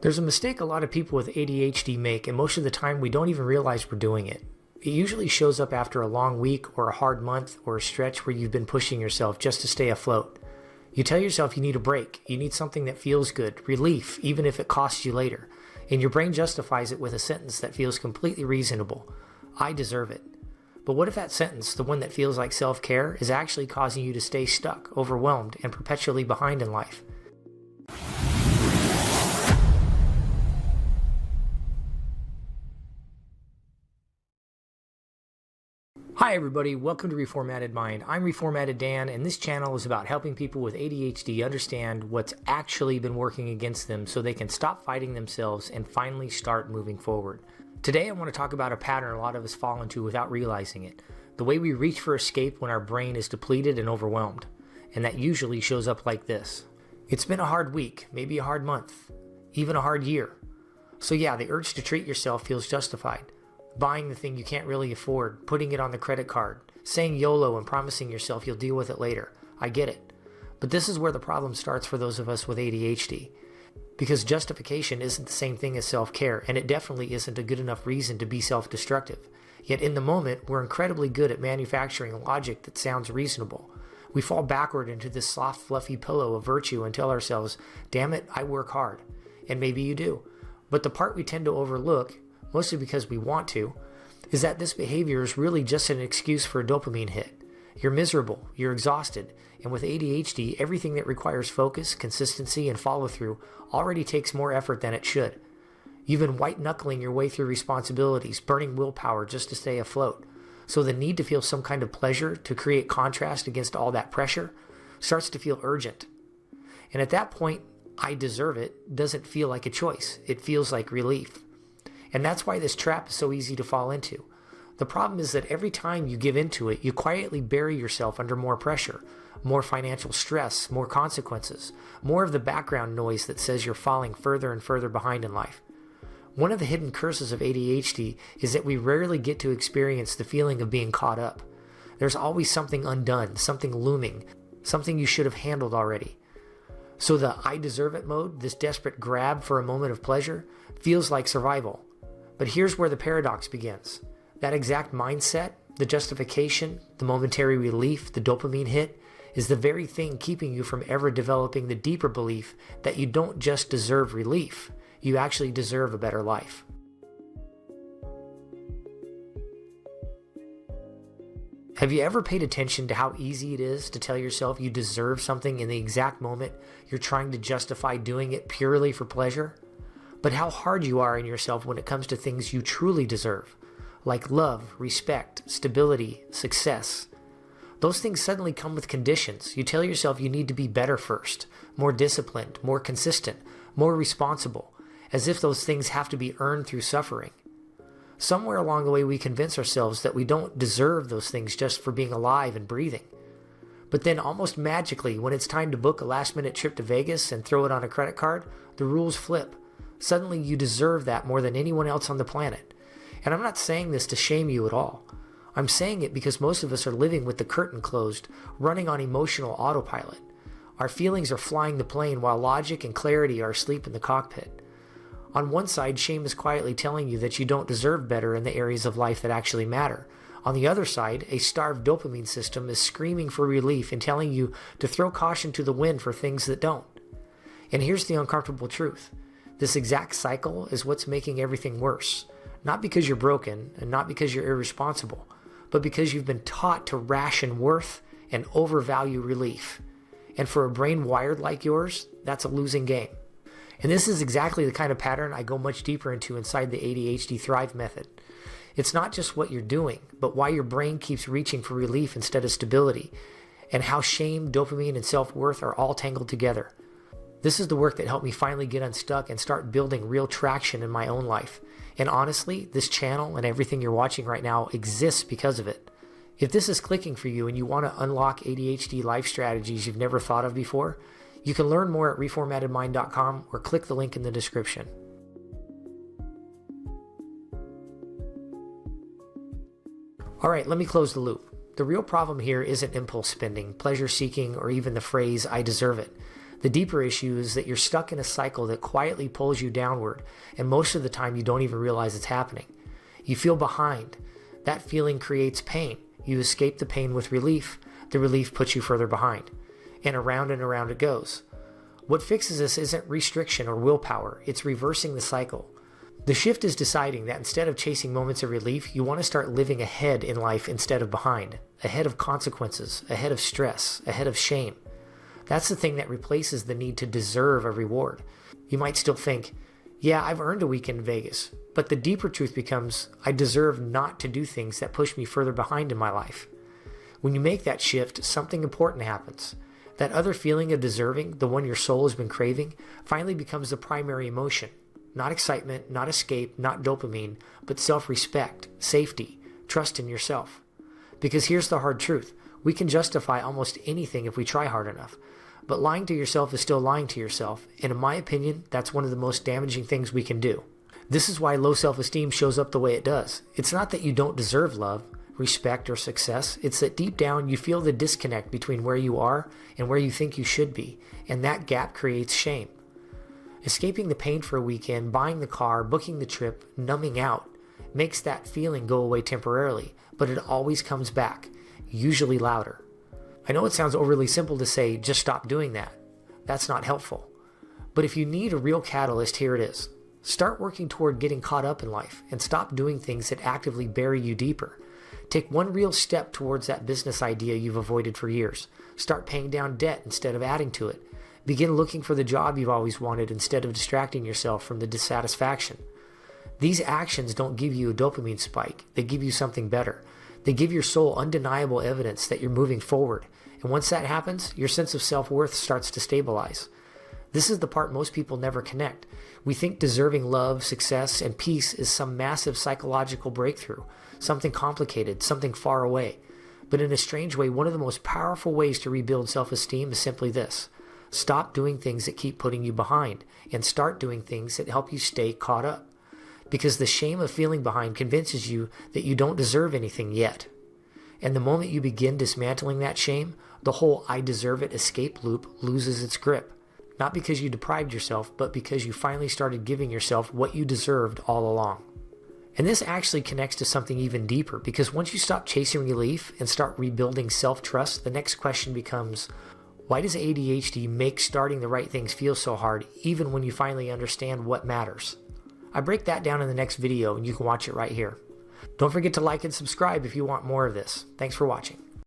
There's a mistake a lot of people with ADHD make, and most of the time we don't even realize we're doing it. It usually shows up after a long week or a hard month or a stretch where you've been pushing yourself just to stay afloat. You tell yourself you need a break, you need something that feels good, relief, even if it costs you later, and your brain justifies it with a sentence that feels completely reasonable. I deserve it. But what if that sentence, the one that feels like self-care, is actually causing you to stay stuck, overwhelmed, and perpetually behind in life? Hi everybody, welcome to Reformatted Mind. I'm Reformatted Dan, and this channel is about helping people with ADHD understand what's actually been working against them so they can stop fighting themselves and finally start moving forward. Today I want to talk about a pattern a lot of us fall into without realizing it. The way we reach for escape when our brain is depleted and overwhelmed. And that usually shows up like this. It's been a hard week, maybe a hard month, even a hard year. So yeah, the urge to treat yourself feels justified. Buying the thing you can't really afford, putting it on the credit card, saying YOLO and promising yourself you'll deal with it later. I get it. But this is where the problem starts for those of us with ADHD. Because justification isn't the same thing as self-care, and it definitely isn't a good enough reason to be self-destructive. Yet in the moment, we're incredibly good at manufacturing logic that sounds reasonable. We fall backward into this soft, fluffy pillow of virtue and tell ourselves, damn it, I work hard. And maybe you do. But the part we tend to overlook, mostly because we want to, is that this behavior is really just an excuse for a dopamine hit. You're miserable, you're exhausted, and with ADHD, everything that requires focus, consistency, and follow-through already takes more effort than it should. You've been white-knuckling your way through responsibilities, burning willpower just to stay afloat. So the need to feel some kind of pleasure to create contrast against all that pressure starts to feel urgent. And at that point, I deserve it doesn't feel like a choice. It feels like relief. And that's why this trap is so easy to fall into. The problem is that every time you give into it, you quietly bury yourself under more pressure, more financial stress, more consequences, more of the background noise that says you're falling further and further behind in life. One of the hidden curses of ADHD is that we rarely get to experience the feeling of being caught up. There's always something undone, something looming, something you should have handled already. So the I deserve it mode, this desperate grab for a moment of pleasure, feels like survival. But here's where the paradox begins. That exact mindset, the justification, the momentary relief, the dopamine hit, is the very thing keeping you from ever developing the deeper belief that you don't just deserve relief, you actually deserve a better life. Have you ever paid attention to how easy it is to tell yourself you deserve something in the exact moment you're trying to justify doing it purely for pleasure? But how hard you are in yourself when it comes to things you truly deserve, like love, respect, stability, success. Those things suddenly come with conditions. You tell yourself you need to be better first, more disciplined, more consistent, more responsible, as if those things have to be earned through suffering. Somewhere along the way we convince ourselves that we don't deserve those things just for being alive and breathing. But then almost magically, when it's time to book a last-minute trip to Vegas and throw it on a credit card, the rules flip. Suddenly you deserve that more than anyone else on the planet. And I'm not saying this to shame you at all. I'm saying it because most of us are living with the curtain closed, running on emotional autopilot. Our feelings are flying the plane while logic and clarity are asleep in the cockpit. On one side, shame is quietly telling you that you don't deserve better in the areas of life that actually matter. On the other side, a starved dopamine system is screaming for relief and telling you to throw caution to the wind for things that don't. And here's the uncomfortable truth. This exact cycle is what's making everything worse. Not because you're broken and not because you're irresponsible, but because you've been taught to ration worth and overvalue relief. And for a brain wired like yours, that's a losing game. And this is exactly the kind of pattern I go much deeper into inside the ADHD Thrive method. It's not just what you're doing, but why your brain keeps reaching for relief instead of stability, and how shame, dopamine, and self-worth are all tangled together. This is the work that helped me finally get unstuck and start building real traction in my own life. And honestly, this channel and everything you're watching right now exists because of it. If this is clicking for you and you want to unlock ADHD life strategies you've never thought of before, you can learn more at reformattedmind.com or click the link in the description. Alright, let me close the loop. The real problem here isn't impulse spending, pleasure seeking, or even the phrase, I deserve it. The deeper issue is that you're stuck in a cycle that quietly pulls you downward, and most of the time you don't even realize it's happening. You feel behind. That feeling creates pain. You escape the pain with relief. The relief puts you further behind. And around it goes. What fixes this isn't restriction or willpower, it's reversing the cycle. The shift is deciding that instead of chasing moments of relief, you want to start living ahead in life instead of behind. Ahead of consequences, ahead of stress, ahead of shame. That's the thing that replaces the need to deserve a reward. You might still think, yeah, I've earned a weekend in Vegas, but the deeper truth becomes, I deserve not to do things that push me further behind in my life. When you make that shift, something important happens. That other feeling of deserving, the one your soul has been craving, finally becomes the primary emotion. Not excitement, not escape, not dopamine, but self-respect, safety, trust in yourself. Because here's the hard truth. We can justify almost anything if we try hard enough. But lying to yourself is still lying to yourself, and in my opinion, that's one of the most damaging things we can do. This is why low self-esteem shows up the way it does. It's not that you don't deserve love, respect, or success. It's that deep down you feel the disconnect between where you are and where you think you should be, and that gap creates shame. Escaping the pain for a weekend, buying the car, booking the trip, numbing out, makes that feeling go away temporarily, but it always comes back, usually louder. I know it sounds overly simple to say, just stop doing that. That's not helpful. But if you need a real catalyst, here it is. Start working toward getting caught up in life and stop doing things that actively bury you deeper. Take one real step towards that business idea you've avoided for years. Start paying down debt instead of adding to it. Begin looking for the job you've always wanted instead of distracting yourself from the dissatisfaction. These actions don't give you a dopamine spike. They give you something better. They give your soul undeniable evidence that you're moving forward. And once that happens, your sense of self-worth starts to stabilize. This is the part most people never connect. We think deserving love, success, and peace is some massive psychological breakthrough, something complicated, something far away. But in a strange way, one of the most powerful ways to rebuild self-esteem is simply this. Stop doing things that keep putting you behind and start doing things that help you stay caught up. Because the shame of feeling behind convinces you that you don't deserve anything yet. And the moment you begin dismantling that shame, the whole I deserve it escape loop loses its grip. Not because you deprived yourself, but because you finally started giving yourself what you deserved all along. And this actually connects to something even deeper, because once you stop chasing relief and start rebuilding self-trust, the next question becomes, why does ADHD make starting the right things feel so hard, even when you finally understand what matters? I break that down in the next video, and you can watch it right here. Don't forget to like and subscribe if you want more of this. Thanks for watching.